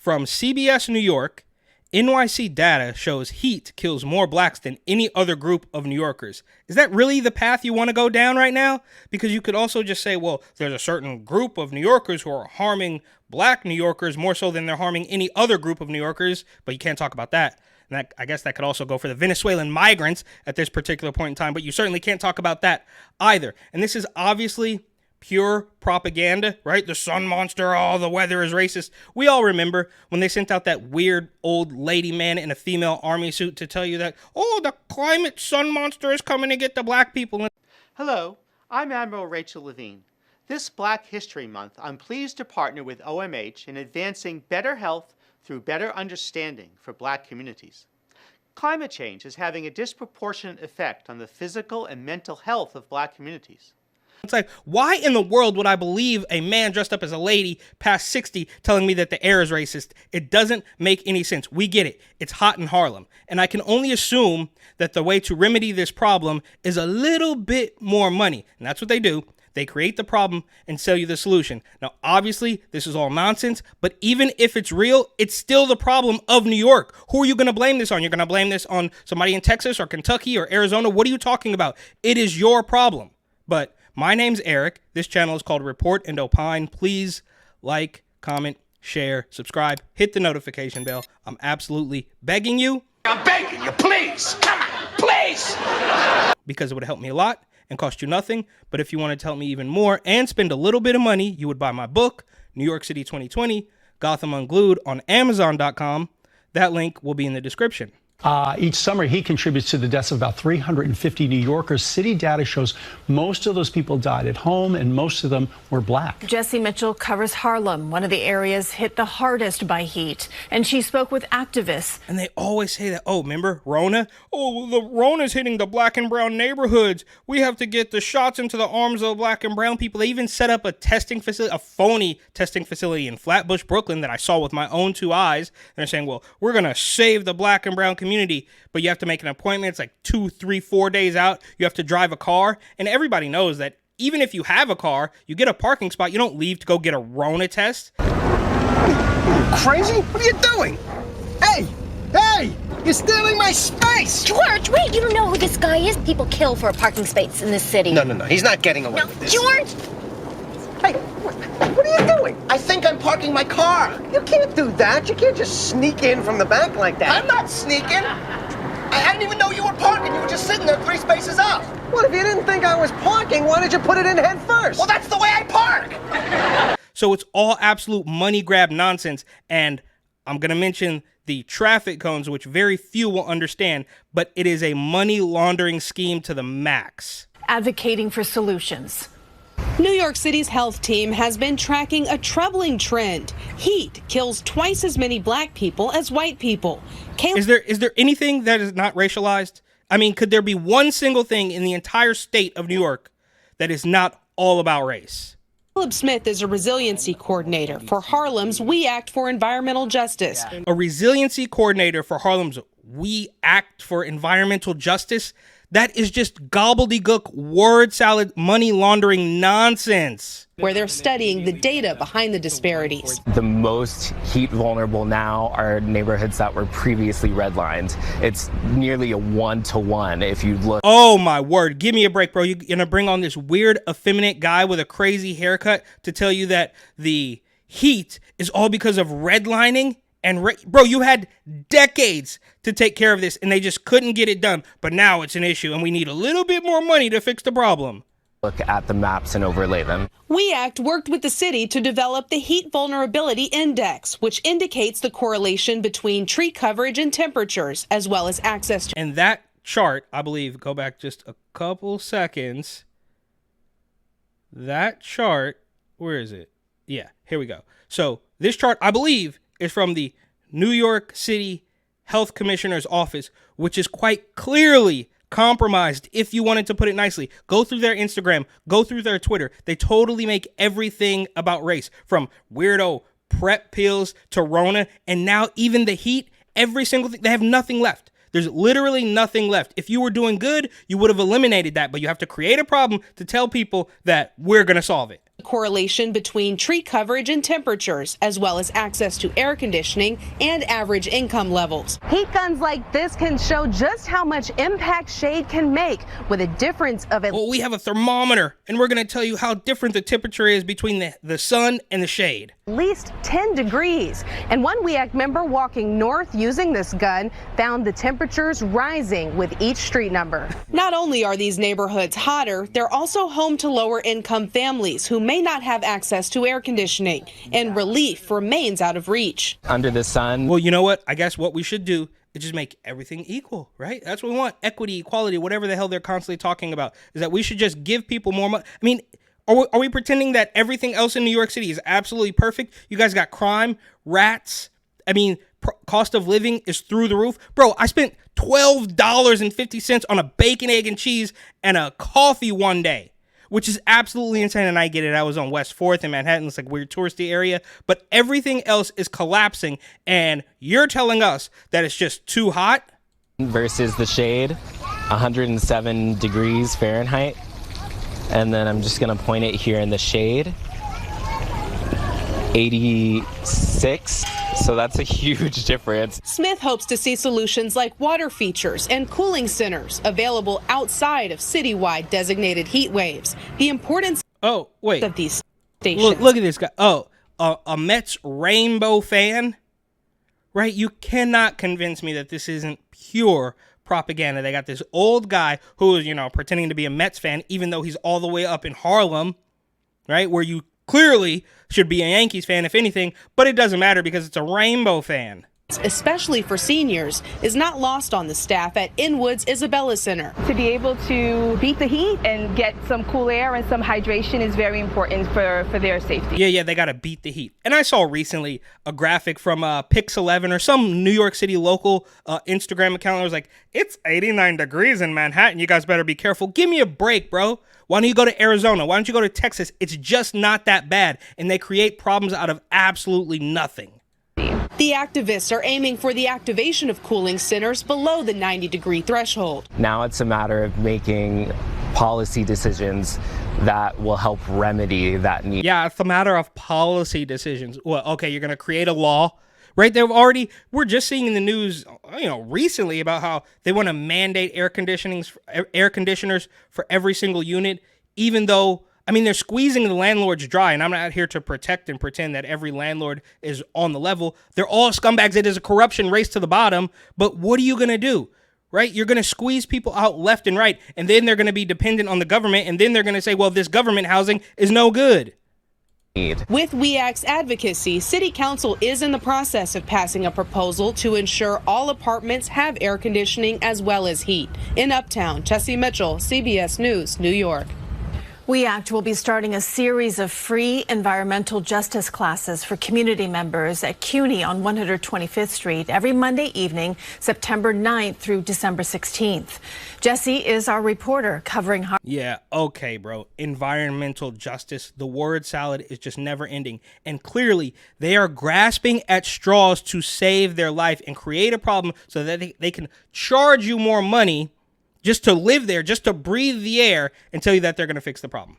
From CBS New York, NYC data shows heat kills more blacks than any other group of New Yorkers. Is that really the path you want to go down right now? Because you could also just say, well, there's a certain group of New Yorkers who are harming black New Yorkers more so than they're harming any other group of New Yorkers, but you can't talk about that. And I guess that could also go for the Venezuelan migrants at this particular point in time, but you certainly can't talk about that either. And this is obviously pure propaganda, right? The sun monster, oh, the weather is racist. We all remember when they sent out that weird old lady man in a female army suit to tell you that, oh, the climate sun monster is coming to get the black people. Hello, I'm Admiral Rachel Levine. This Black History Month, I'm pleased to partner with OMH in advancing better health through better understanding for black communities. Climate change is having a disproportionate effect on the physical and mental health of black communities. It's like, why in the world would I believe a man dressed up as a lady past 60 telling me that the air is racist? It doesn't make any sense. We get it. It's hot in Harlem. And I can only assume that the way to remedy this problem is a little bit more money. And that's what they do. They create the problem and sell you the solution. Now, obviously, this is all nonsense, but even if it's real, it's still the problem of New York. Who are you going to blame this on? You're going to blame this on somebody in Texas or Kentucky or Arizona? What are you talking about? It is your problem. But my name's Eric. This channel is called Report and Opine. Please like, comment, share, subscribe, hit the notification bell. I'm absolutely begging you. I'm begging you, please. Come on, please. Because it would help me a lot and cost you nothing. But if you wanted to help me even more and spend a little bit of money, you would buy my book, New York City 2020, Gotham Unglued, on Amazon.com. That link will be in the description. Each summer, he contributes to the deaths of about 350 New Yorkers. City data shows most of those people died at home, and most of them were black. Jesse Mitchell covers Harlem, one of the areas hit the hardest by heat. And she spoke with activists. And they always say that, oh, remember Rona? Oh, the Rona's hitting the black and brown neighborhoods. We have to get the shots into the arms of black and brown people. They even set up a testing facility, a phony testing facility in Flatbush, Brooklyn that I saw with my own two eyes. And they're saying, well, we're going to save the black and brown community, but you have to make an appointment. It's like 2, 3, 4 days out. You have to drive a car. And everybody knows that even if you have a car, you get a parking spot, you don't leave to go get a Rona test. Crazy? What are you doing? Hey! Hey! You're stealing my space! George, wait, you don't know who this guy is? People kill for a parking space in this city. No. He's not getting away No, with this. George! Hey, what are you doing? I think I'm parking my car. You can't do that. You can't just sneak in from the back like that. I'm not sneaking. I didn't even know you were parking. You were just sitting there 3 spaces up. Well, if you didn't think I was parking, why did you put it in head first? Well, that's the way I park. So it's all absolute money grab nonsense. And I'm going to mention the traffic cones, which very few will understand, but it is a money laundering scheme to the max. Advocating for solutions. New York City's health team has been tracking a troubling trend. Heat kills twice as many black people as white people. Is there anything that is not racialized? I mean, could there be one single thing in the entire state of New York that is not all about race? Caleb Smith is a resiliency coordinator for Harlem's We Act for Environmental Justice. A resiliency coordinator for Harlem's We Act for Environmental Justice? That is just gobbledygook, word salad, money laundering nonsense. Where they're studying the data behind the disparities. The most heat vulnerable now are neighborhoods that were previously redlined. It's nearly a 1-to-1 if you look. Oh my word, give me a break, bro. You're gonna bring on this weird, effeminate guy with a crazy haircut to tell you that the heat is all because of redlining? And bro, you had decades to take care of this and they just couldn't get it done. But now it's an issue and we need a little bit more money to fix the problem. Look at the maps and overlay them. We Act worked with the city to develop the Heat Vulnerability Index, which indicates the correlation between tree coverage and temperatures, as well as access to. And that chart, I believe, go back just a couple seconds. That chart, where is it? Yeah, here we go. So this chart, I believe, is from the New York City Health Commissioner's Office, which is quite clearly compromised, if you wanted to put it nicely. Go through their Instagram, go through their Twitter. They totally make everything about race, from weirdo prep pills to Rona, and now even the heat, every single thing. They have nothing left. There's literally nothing left. If you were doing good, you would have eliminated that, but you have to create a problem to tell people that we're going to solve it. Correlation between tree coverage and temperatures, as well as access to air conditioning and average income levels. Heat guns like this can show just how much impact shade can make, with a difference of at Well, we have a thermometer, and we're going to tell you how different the temperature is between the sun and the shade. least 10 degrees. And one WEAC member walking north using this gun found the temperatures rising with each street number. Not only are these neighborhoods hotter, they're also home to lower income families who may not have access to air conditioning, and relief remains out of reach. Under the sun. Well, you know what? I guess what we should do is just make everything equal, right? That's what we want. Equity, equality, whatever the hell they're constantly talking about, is that we should just give people more money. I mean, are we pretending that everything else in New York City is absolutely perfect? You guys got crime, rats. I mean, cost of living is through the roof. Bro, I spent $12.50 on a bacon, egg, and cheese and a coffee one day, which is absolutely insane. And I get it. I was on West 4th in Manhattan. It's like a weird touristy area. But everything else is collapsing. And you're telling us that it's just too hot? Versus the shade, 107 degrees Fahrenheit. And then I'm just going to point it here in the shade, 86. So that's a huge difference. Smith hopes to see solutions like water features and cooling centers available outside of citywide designated heat waves. The importance of these stations. Look at this guy. Oh, a Mets rainbow fan, right? You cannot convince me that this isn't pure propaganda. They got this old guy who is, pretending to be a Mets fan, even though he's all the way up in Harlem, right? Where you clearly should be a Yankees fan, if anything, but it doesn't matter because it's a rainbow fan. Especially for seniors, is not lost on the staff at Inwood's Isabella Center. To be able to beat the heat and get some cool air and some hydration is very important for their safety. Yeah, they got to beat the heat. And I saw recently a graphic from Pix11 or some New York City local Instagram account that was like, it's 89 degrees in Manhattan. You guys better be careful. Give me a break, bro. Why don't you go to Arizona? Why don't you go to Texas? It's just not that bad. And they create problems out of absolutely nothing. The activists are aiming for the activation of cooling centers below the 90-degree threshold. Now it's a matter of making policy decisions that will help remedy that need. Yeah, it's a matter of policy decisions. Well, okay, you're going to create a law, right? We're just seeing in the news, recently about how they want to mandate air conditioners for every single unit, even though, they're squeezing the landlords dry, and I'm not here to protect and pretend that every landlord is on the level. They're all scumbags. It is a corruption race to the bottom, but what are you going to do, right? You're going to squeeze people out left and right, and then they're going to be dependent on the government, and then they're going to say, well, this government housing is no good. With WEAC's advocacy, City Council is in the process of passing a proposal to ensure all apartments have air conditioning as well as heat. In Uptown, Tessie Mitchell, CBS News, New York. WEACT will be starting a series of free environmental justice classes for community members at CUNY on 125th Street every Monday evening, September 9th through December 16th. Jesse is our reporter covering. Yeah, okay, bro. Environmental justice. The word salad is just never ending. And clearly, they are grasping at straws to save their life and create a problem so that they can charge you more money just to live there, just to breathe the air, and tell you that they're going to fix the problem.